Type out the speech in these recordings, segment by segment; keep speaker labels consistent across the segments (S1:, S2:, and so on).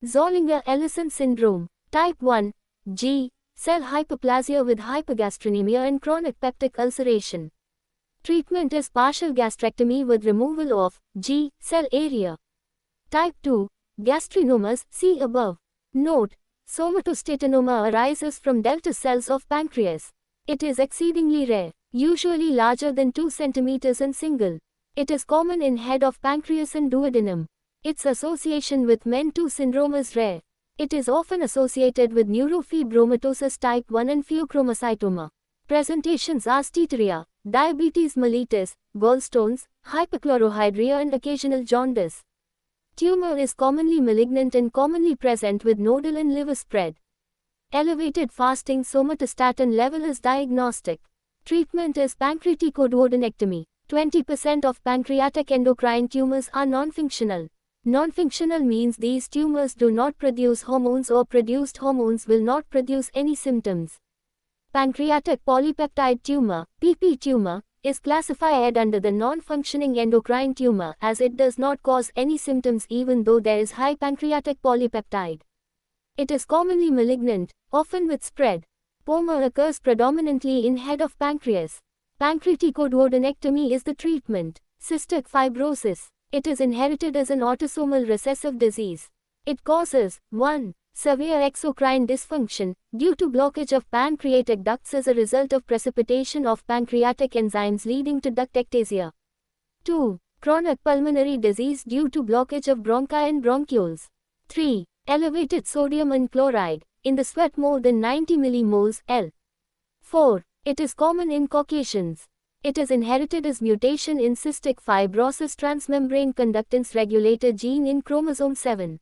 S1: Zollinger-Ellison syndrome. Type 1. G. Cell hyperplasia with hypergastrinemia and chronic peptic ulceration. Treatment is partial gastrectomy with removal of G. cell area. Type 2. Gastrinomas, see above. Note: somatostatinoma arises from delta cells of pancreas. It is exceedingly rare, usually larger than 2 cm in single. It is common in head of pancreas and duodenum. Its association with MEN2 syndrome is rare. It is often associated with neurofibromatosis type 1 and pheochromocytoma. Presentations are steatorrhea, diabetes mellitus, gallstones, hyperchlorohydria and occasional jaundice. Tumor is commonly malignant and commonly present with nodal and liver spread. Elevated fasting somatostatin level is diagnostic. Treatment is pancreaticoduodenectomy. 20% of pancreatic endocrine tumors are non-functional. Non-functional means these tumors do not produce hormones or produced hormones will not produce any symptoms. Pancreatic polypeptide tumor, PP tumor, is classified under the non-functioning endocrine tumor as it does not cause any symptoms even though there is high pancreatic polypeptide. It is commonly malignant, often with spread. POMA occurs predominantly in head of pancreas. Pancreaticoduodenectomy is the treatment. Cystic fibrosis. It is inherited as an autosomal recessive disease. It causes 1. Severe exocrine dysfunction, due to blockage of pancreatic ducts as a result of precipitation of pancreatic enzymes leading to duct ectasia. 2. Chronic pulmonary disease due to blockage of bronchi and bronchioles. 3. Elevated sodium and chloride, in the sweat more than 90 millimoles L. 4. It is common in Caucasians. It is inherited as mutation in cystic fibrosis transmembrane conductance regulator gene in chromosome 7.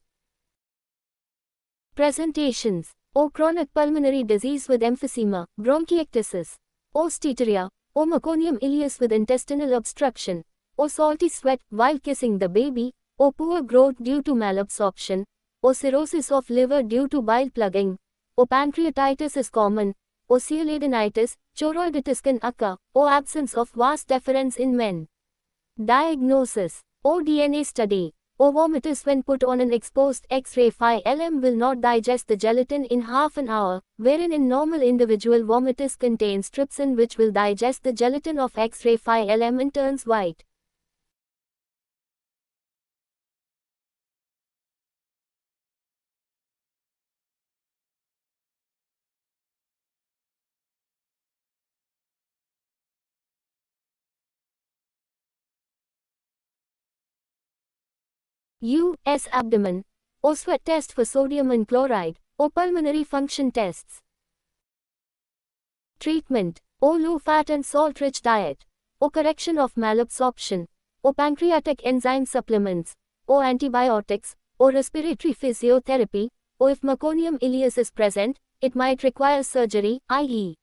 S1: Presentations: O chronic pulmonary disease with emphysema, bronchiectasis. O steatorrhea. O meconium ileus with intestinal obstruction. O salty sweat while kissing the baby. O poor growth due to malabsorption. O cirrhosis of liver due to bile plugging. O pancreatitis is common. O cialidinitis, choroiditis can occur. O absence of vas deferens in men. Diagnosis: O DNA study. O vomitus when put on an exposed X-ray. Phi-LM will not digest the gelatin in half an hour, wherein in normal individual vomitus contains trypsin which will digest the gelatin of X-ray. Phi-LM and turns white. U.S. abdomen. O sweat test for sodium and chloride. O pulmonary function tests. Treatment: O low-fat and salt-rich diet. O correction of malabsorption. O pancreatic enzyme supplements. O antibiotics. O respiratory physiotherapy. O if meconium ileus is present, it might require surgery, i.e.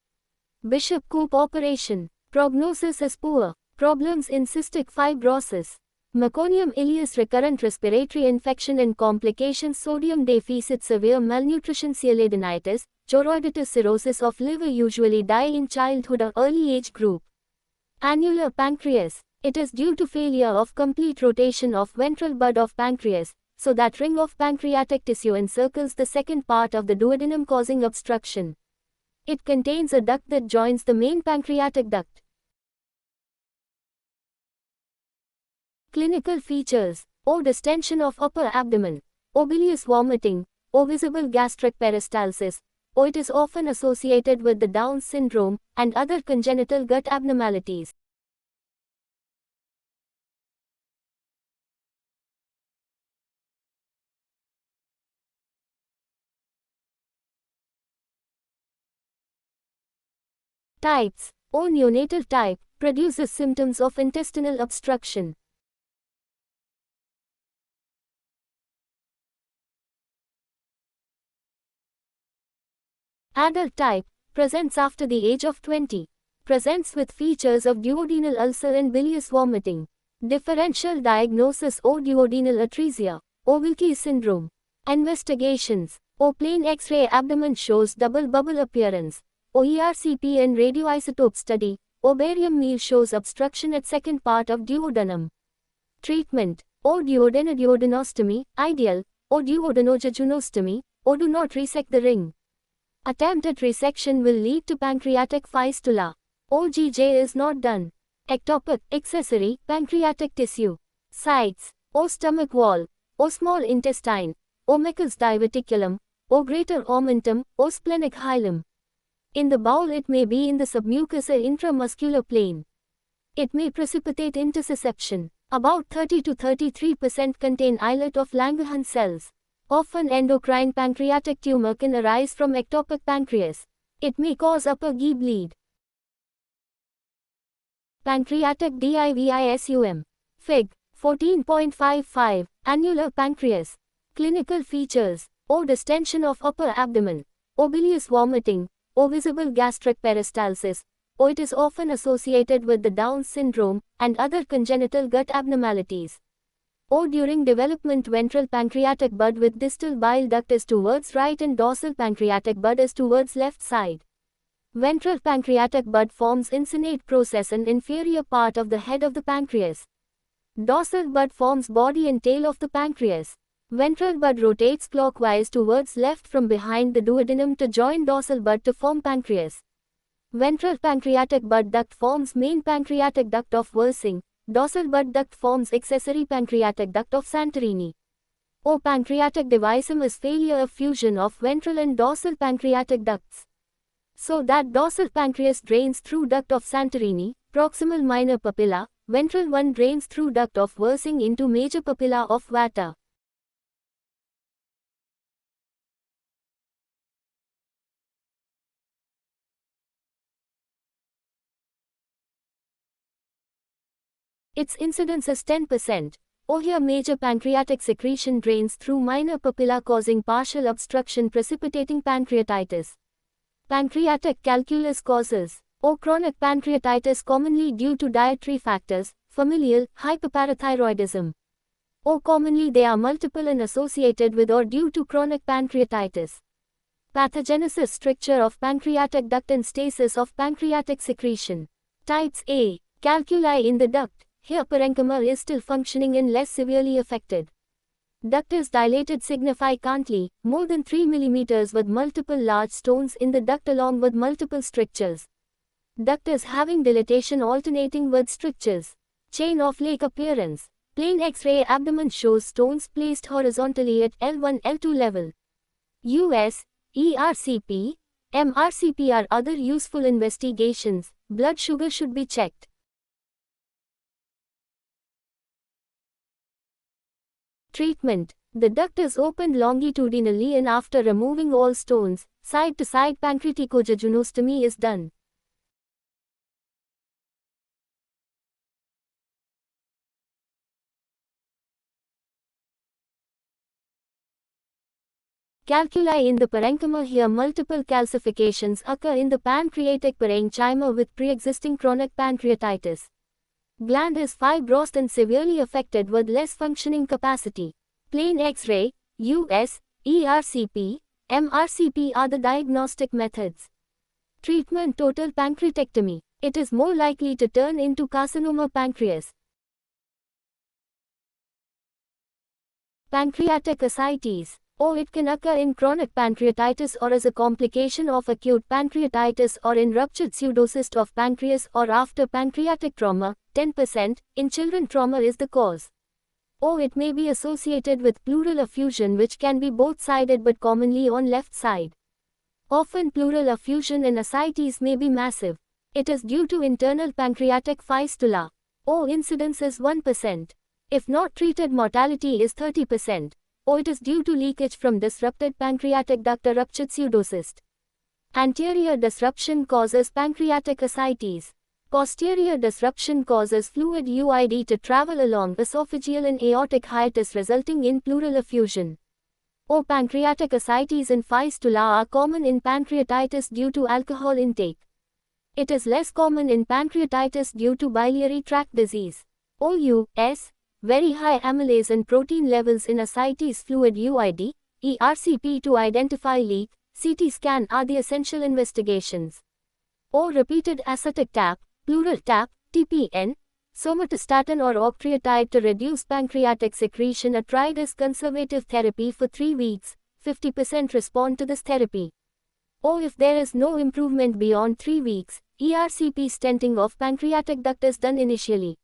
S1: Bishop-Koop operation. Prognosis is poor. Problems in cystic fibrosis. Meconium ileus recurrent respiratory infection and complications: sodium deficit, severe malnutrition, cialidinitis, choroiditis, cirrhosis of liver, usually die in childhood or early age group. Annular pancreas. It is due to failure of complete rotation of ventral bud of pancreas, so that ring of pancreatic tissue encircles the second part of the duodenum causing obstruction. It contains a duct that joins the main pancreatic duct. Clinical features: O distension of upper abdomen. O bilious vomiting. O visible gastric peristalsis. O it is often associated with the Down syndrome and other congenital gut abnormalities. Types: O neonatal type produces symptoms of intestinal obstruction. Adult type presents after the age of 20. Presents with features of duodenal ulcer and bilious vomiting. Differential diagnosis: O duodenal atresia. O Wilkie syndrome. Investigations: O plain X-ray abdomen shows double bubble appearance. O ERCP and radioisotope study. O barium meal shows obstruction at second part of duodenum. Treatment: O duodenal duodenostomy, ideal. or duodenojejunostomy, or do not resect the ring. Attempted resection will lead to pancreatic fistula. OGJ is not done. Ectopic, accessory, pancreatic tissue. Sites, or stomach wall, or small intestine, or Meckel's diverticulum, or greater omentum, or splenic hilum. In the bowel it may be in the submucous or intramuscular plane. It may precipitate intussusception. About 30 to 33% contain islet of Langerhans cells. Often endocrine pancreatic tumor can arise from ectopic pancreas. It may cause upper GI bleed. Pancreatic DIVISUM. Fig. 14.55, annular pancreas. Clinical features, or distension of upper abdomen, or bilious vomiting, or visible gastric peristalsis, or it is often associated with the Down syndrome and other congenital gut abnormalities. Or during development ventral pancreatic bud with distal bile duct is towards right and dorsal pancreatic bud is towards left side. Ventral pancreatic bud forms insonate process in inferior part of the head of the pancreas. Dorsal bud forms body and tail of the pancreas. Ventral bud rotates clockwise towards left from behind the duodenum to join dorsal bud to form pancreas. Ventral pancreatic bud duct forms main pancreatic duct of Wirsing. Dorsal bud duct forms accessory pancreatic duct of Santorini. O pancreatic devisum is failure of fusion of ventral and dorsal pancreatic ducts. So that dorsal pancreas drains through duct of Santorini, proximal minor papilla, ventral one drains through duct of Wirsing into major papilla of Vater. Its incidence is 10%. Or here major pancreatic secretion drains through minor papilla causing partial obstruction precipitating pancreatitis. Pancreatic calculus causes, or chronic pancreatitis commonly due to dietary factors, familial, hyperparathyroidism. Or commonly they are multiple and associated with or due to chronic pancreatitis. Pathogenesis stricture of pancreatic duct and stasis of pancreatic secretion. Types A. Calculi in the duct. Here parenchyma is still functioning and less severely affected. Duct is dilated significantly, more than 3 mm with multiple large stones in the duct along with multiple strictures. Duct is having dilatation alternating with strictures. Chain of lake appearance. Plain X-ray abdomen shows stones placed horizontally at L1, L2 level. US, ERCP, MRCP are other useful investigations. Blood sugar should be checked. Treatment. The duct is opened longitudinally and after removing all stones, side-to-side pancreaticojejunostomy is done. Calculi in the parenchyma. Here multiple calcifications occur in the pancreatic parenchyma with pre-existing chronic pancreatitis. Gland is fibrosed and severely affected with less functioning capacity. Plain X-ray, US, ERCP, MRCP are the diagnostic methods. Treatment. Total pancreatectomy. It is more likely to turn into carcinoma pancreas. Pancreatic ascites. Or it can occur in chronic pancreatitis or as a complication of acute pancreatitis or in ruptured pseudocyst of pancreas or after pancreatic trauma, 10%, in children trauma is the cause. Or it may be associated with pleural effusion which can be both-sided but commonly on left side. Often pleural effusion in ascites may be massive. It is due to internal pancreatic fistula. O incidence is 1%. If not treated mortality is 30%. Or it is due to leakage from disrupted pancreatic duct or ruptured pseudocyst. Anterior disruption causes pancreatic ascites. Posterior disruption causes fluid UID to travel along esophageal and aortic hiatus resulting in pleural effusion. Or pancreatic ascites and fistula are common in pancreatitis due to alcohol intake. It is less common in pancreatitis due to biliary tract disease. OUS. Very high amylase and protein levels in ascites fluid UID, ERCP to identify leak, CT scan are the essential investigations. Or repeated ascitic tap, pleural tap, TPN, Somatostatin or octreotide to reduce pancreatic secretion are tried as conservative therapy for 3 weeks. 50% respond to this therapy. Or if there is no improvement beyond 3 weeks, ERCP stenting of pancreatic duct is done initially.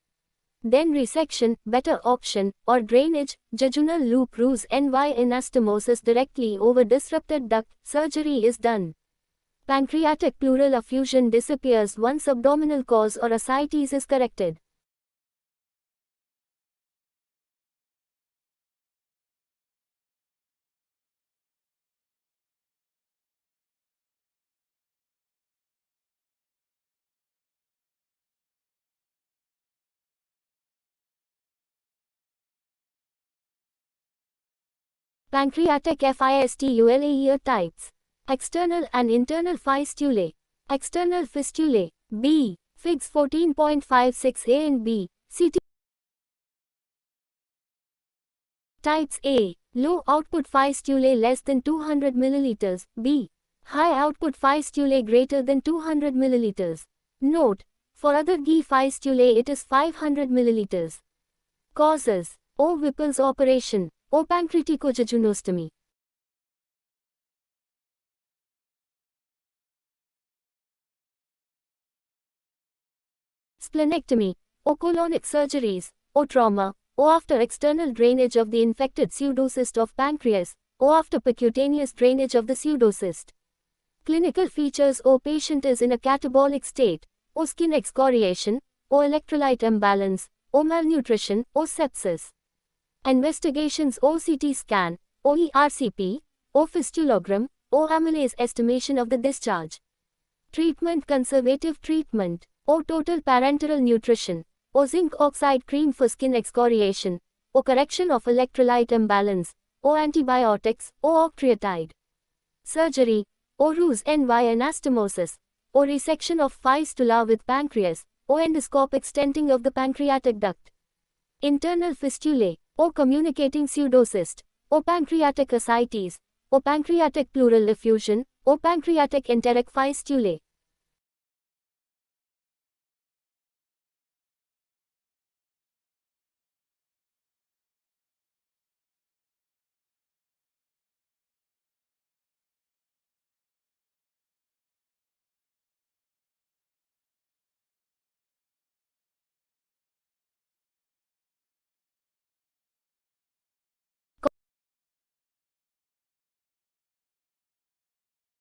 S1: Then resection, better option, or drainage, jejunal loop ruse NY anastomosis directly over disrupted duct, surgery is done. Pancreatic pleural effusion disappears once abdominal cause or ascites is corrected. Pancreatic fistula types. External and internal fistulae. External fistulae. B. Figs 14.56a and B. CT. Types A. Low output fistulae less than 200 ml. B. High output fistulae greater than 200 ml. Note: for other G fistulae it is 500 ml. Causes: O. Whipple's operation. O. Pancreaticojejunostomy. Splenectomy. O. Colonic surgeries. O. Trauma. O. After external drainage of the infected pseudocyst of pancreas. O. After percutaneous drainage of the pseudocyst. Clinical features: O. Patient is in a catabolic state. O. Skin excoriation. O. Electrolyte imbalance. O. Malnutrition. O. Sepsis. Investigations: O. CT scan. O. ERCP. O. Fistulogram. O. Amylase estimation of the discharge. Treatment: conservative treatment. O. Total parenteral nutrition. O. Zinc oxide cream for skin excoriation. O. Correction of electrolyte imbalance. O. Antibiotics. O. Octreotide. Surgery: O. Ruse NY anastomosis. O. Resection of fistula with pancreas. O. Endoscopic stenting of the pancreatic duct. Internal fistulae. O. Communicating pseudocyst. O. Pancreatic ascites. O. Pancreatic pleural effusion. O. Pancreatic enteric fistulae.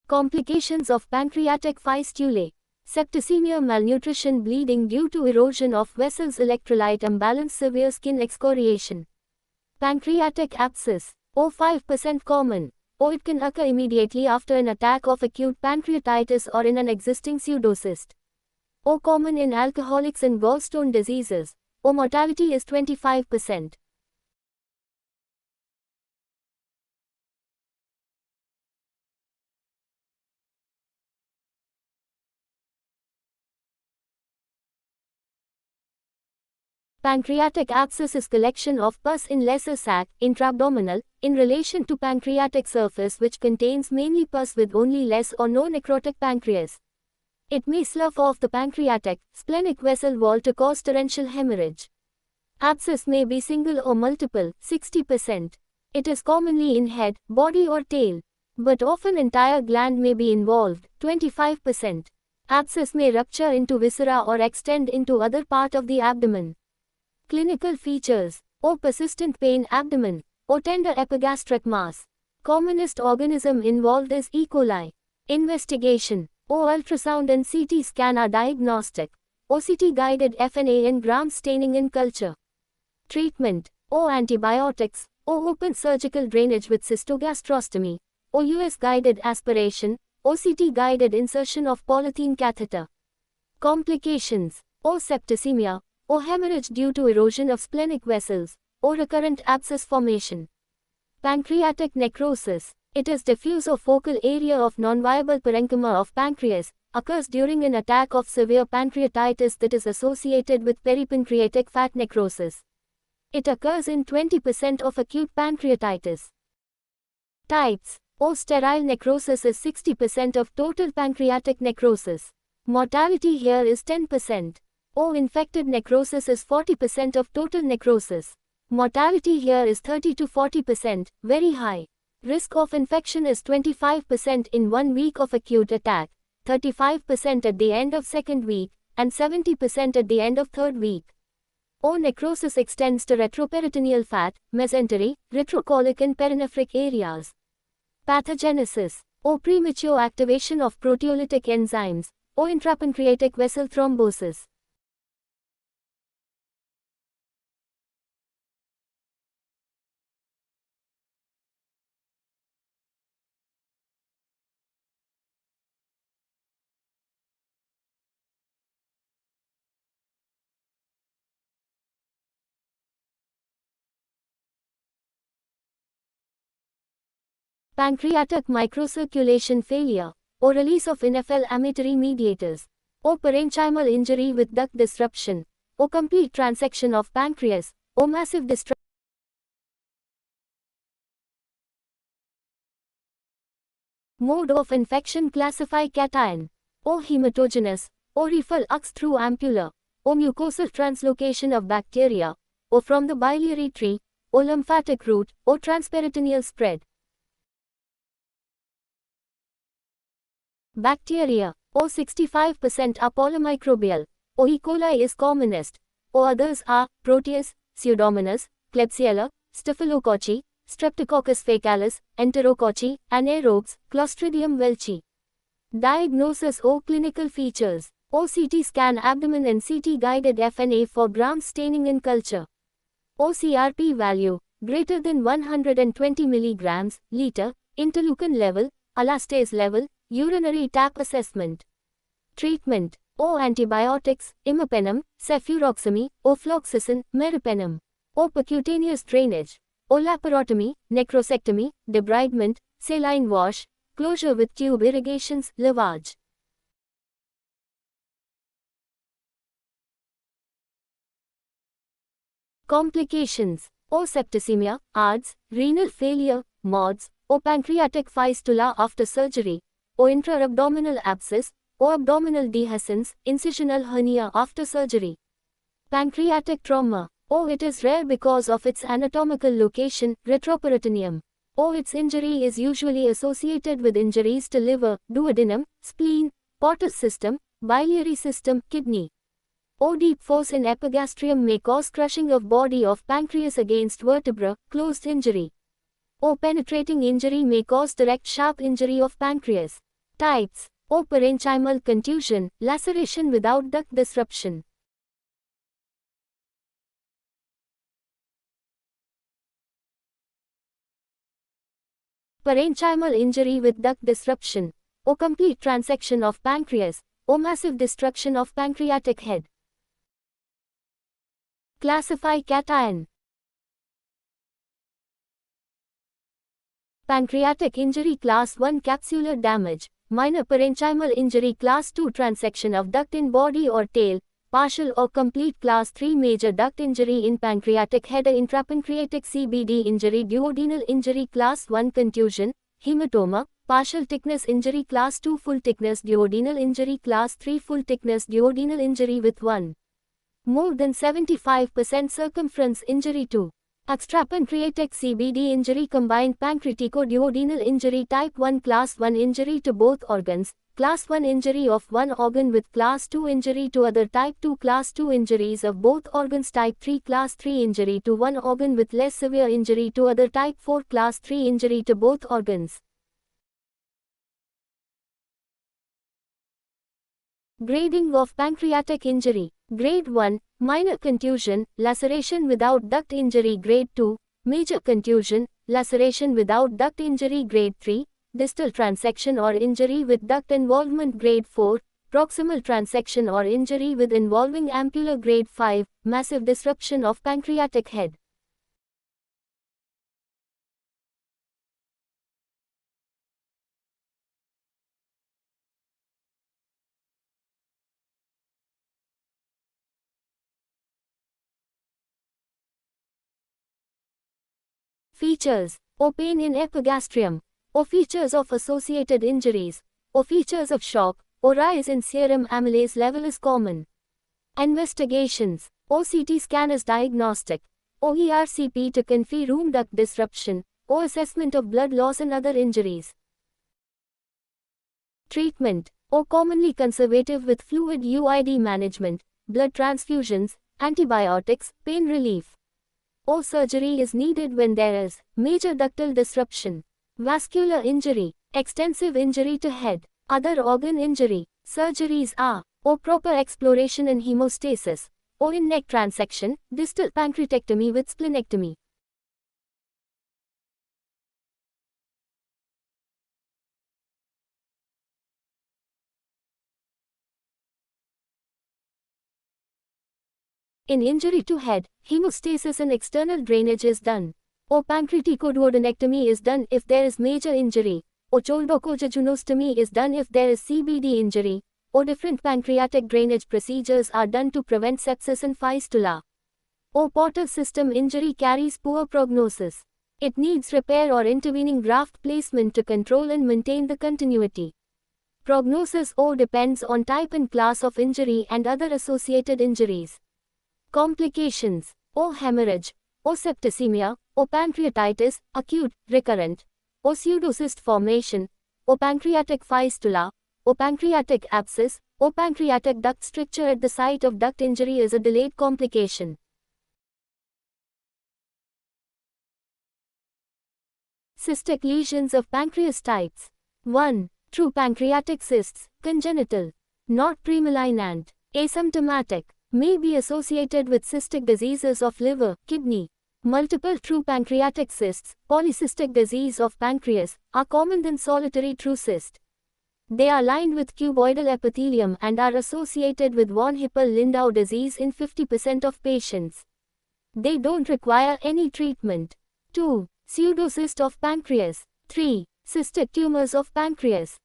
S1: Complications of pancreatic fistulae. Septicemia, malnutrition, bleeding due to erosion of vessels, electrolyte imbalance, severe skin excoriation. Pancreatic abscess. O. 5% common. O. It can occur immediately after an attack of acute pancreatitis or in an existing pseudocyst. O. Common in alcoholics and gallstone diseases. O. Mortality is 25%. Pancreatic abscess is collection of pus in lesser sac, intra-abdominal, in relation to pancreatic surface which contains mainly pus with only less or no necrotic pancreas. It may slough off the pancreatic, splenic vessel wall to cause torrential hemorrhage. Abscess may be single or multiple, 60%. It is commonly in head, body or tail. But often entire gland may be involved, 25%. Abscess may rupture into viscera or extend into other part of the abdomen. Clinical features: O. Persistent pain, abdomen. O. Tender epigastric mass. Commonest organism involved is E. coli. Investigation: O. Ultrasound and CT scan are diagnostic. O. CT-guided FNA and gram staining in culture. Treatment: O. Antibiotics. O. Open surgical drainage with cystogastrostomy. O. US-guided aspiration. O. CT-guided insertion of polythene catheter. Complications: O. Septicemia. O. Hemorrhage due to erosion of splenic vessels. O. Recurrent abscess formation. Pancreatic necrosis. It is diffuse or focal area of non-viable parenchyma of pancreas, occurs during an attack of severe pancreatitis that is associated with peripancreatic fat necrosis. It occurs in 20% of acute pancreatitis. Types: O. Sterile necrosis is 60% of total pancreatic necrosis. Mortality here is 10%. O infected necrosis is 40% of total necrosis. Mortality here is 30 to 40%, very high. Risk of infection is 25% in 1 week of acute attack, 35% at the end of second week, and 70% at the end of third week. O necrosis extends to retroperitoneal fat, mesentery, retrocolic and perinephric areas. Pathogenesis. O premature activation of proteolytic enzymes. O intrapancreatic vessel thrombosis. Pancreatic microcirculation failure, or release of inflammatory mediators, or parenchymal injury with duct disruption, or complete transection of pancreas, or massive destruction. Mode of infection classify cation, or hematogenous, or reflux through ampulla, or mucosal translocation of bacteria, or from the biliary tree, or lymphatic route, or transperitoneal spread. Bacteria, or 65% are polymicrobial, or E. coli is commonest, or others are Proteus, Pseudomonas, Klebsiella, Staphylococci, Streptococcus faecalis, Enterococci, anaerobes, Clostridium welchi. Diagnosis O clinical features, O CT scan abdomen and CT guided FNA for Gram staining in culture. O CRP value, greater than 120 mg, liter, interleukin level, elastase level, urinary tap assessment. Treatment. O antibiotics, imipenem, cefuroxime, ofloxacin, meropenem. O percutaneous drainage. O laparotomy, necrosectomy, debridement, saline wash, closure with tube irrigations, lavage. Complications. O septicemia, ARDS, renal failure, MODS, O pancreatic fistula after surgery, O intra-abdominal abscess, O abdominal dehiscence, incisional hernia after surgery. Pancreatic trauma. O it is rare because of its anatomical location, retroperitoneum. O its injury is usually associated with injuries to liver, duodenum, spleen, portal system, biliary system, kidney. O deep force in epigastrium may cause crushing of body of pancreas against vertebra, closed injury. O penetrating injury may cause direct sharp injury of pancreas. Types. O parenchymal contusion, laceration without duct disruption. Parenchymal injury with duct disruption, O complete transection of pancreas, O massive destruction of pancreatic head. Classify cation. Pancreatic injury class 1 capsular damage, minor parenchymal injury class 2 transection of duct in body or tail, partial or complete class 3 major duct injury in pancreatic head intrapancreatic CBD injury duodenal injury class 1 contusion, hematoma, partial thickness injury class 2 full thickness duodenal injury class 3 full thickness duodenal injury with 1. More than 75% circumference injury 2. Extrapancreatic CBD injury combined pancreatico-duodenal injury type 1 class 1 injury to both organs, class 1 injury of one organ with class 2 injury to other type 2 class 2 injuries of both organs type 3 class 3 injury to one organ with less severe injury to other type 4 class 3 injury to both organs. Grading of pancreatic injury. Grade 1, minor contusion, laceration without duct injury. Grade 2, major contusion, laceration without duct injury. Grade 3, distal transection or injury with duct involvement. Grade 4, proximal transection or injury with involving ampulla. Grade 5, massive disruption of pancreatic head. Features. O pain in epigastrium. O features of associated injuries. O features of shock. O rise in serum amylase level is common. Investigations. OCT scan is diagnostic. OERCP to confirm room duct disruption, or assessment of blood loss and other injuries. Treatment. Or commonly conservative with fluid UID management, blood transfusions, antibiotics, pain relief. Or surgery is needed when there is major ductal disruption, vascular injury, extensive injury to head, other organ injury. Surgeries are or proper exploration and hemostasis, or in neck transection, distal pancreatectomy with splenectomy. In injury to head, hemostasis and external drainage is done. Or pancreaticoduodenectomy is done if there is major injury. Or choledochojejunostomy is done if there is CBD injury. Or different pancreatic drainage procedures are done to prevent sepsis and fistula. Or portal system injury carries poor prognosis. It needs repair or intervening graft placement to control and maintain the continuity. Prognosis O depends on type and class of injury and other associated injuries. Complications. O hemorrhage, O septicemia, O pancreatitis, acute, recurrent, O pseudocyst formation, O pancreatic fistula, O pancreatic abscess, O pancreatic duct stricture at the site of duct injury is a delayed complication. Cystic lesions of pancreas types. 1. True pancreatic cysts, congenital, not premalignant, asymptomatic. May be associated with cystic diseases of liver, kidney. Multiple true pancreatic cysts, polycystic disease of pancreas, are common than solitary true cyst. They are lined with cuboidal epithelium and are associated with von Hippel-Lindau disease in 50% of patients. They don't require any treatment. 2. Pseudocyst of pancreas. 3. Cystic tumors of pancreas.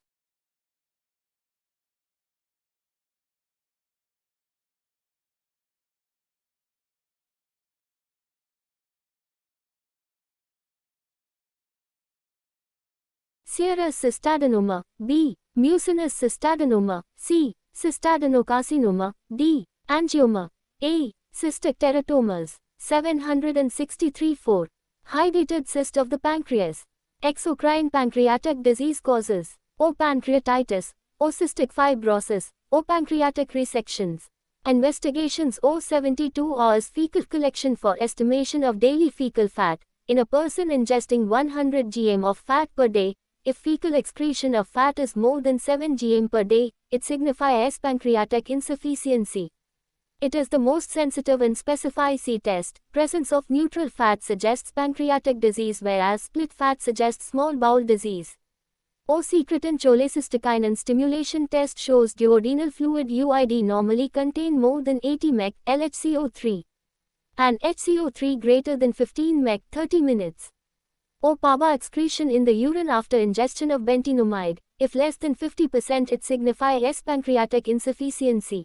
S1: Serous cystadenoma. B. Mucinous cystadenoma. C. Cystadenocarcinoma. D. Angioma. A. Cystic teratomas. 763 4. Hydatid cyst of the pancreas. Exocrine pancreatic disease causes. O pancreatitis, O cystic fibrosis, O pancreatic resections. Investigations O 72 hours fecal collection for estimation of daily fecal fat, in a person ingesting 100 gm of fat per day. If fecal excretion of fat is more than 7 gm per day, it signifies pancreatic insufficiency. It is the most sensitive and specific test. Presence of neutral fat suggests pancreatic disease, whereas split fat suggests small bowel disease. O secretin cholecystokinin stimulation test shows duodenal fluid UID normally contain more than 80 mg LHCO3 and HCO3 greater than 15 mg 30 minutes. O PABA excretion in the urine after ingestion of bentonimide. If less than 50%, it signifies pancreatic insufficiency.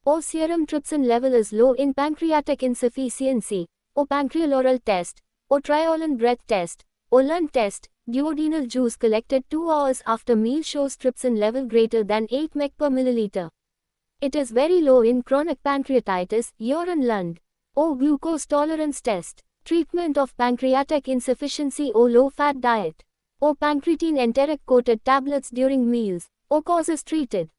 S1: O serum trypsin level is low in pancreatic insufficiency. O pancrealoral test. O triolan breath test. O lung test. Duodenal juice collected 2 hours after meal shows trypsin level greater than 8 mg per milliliter. It is very low in chronic pancreatitis, urine lung. O glucose tolerance test. Treatment of pancreatic insufficiency O low-fat diet. O pancreatine enteric coated tablets during meals. O causes treated.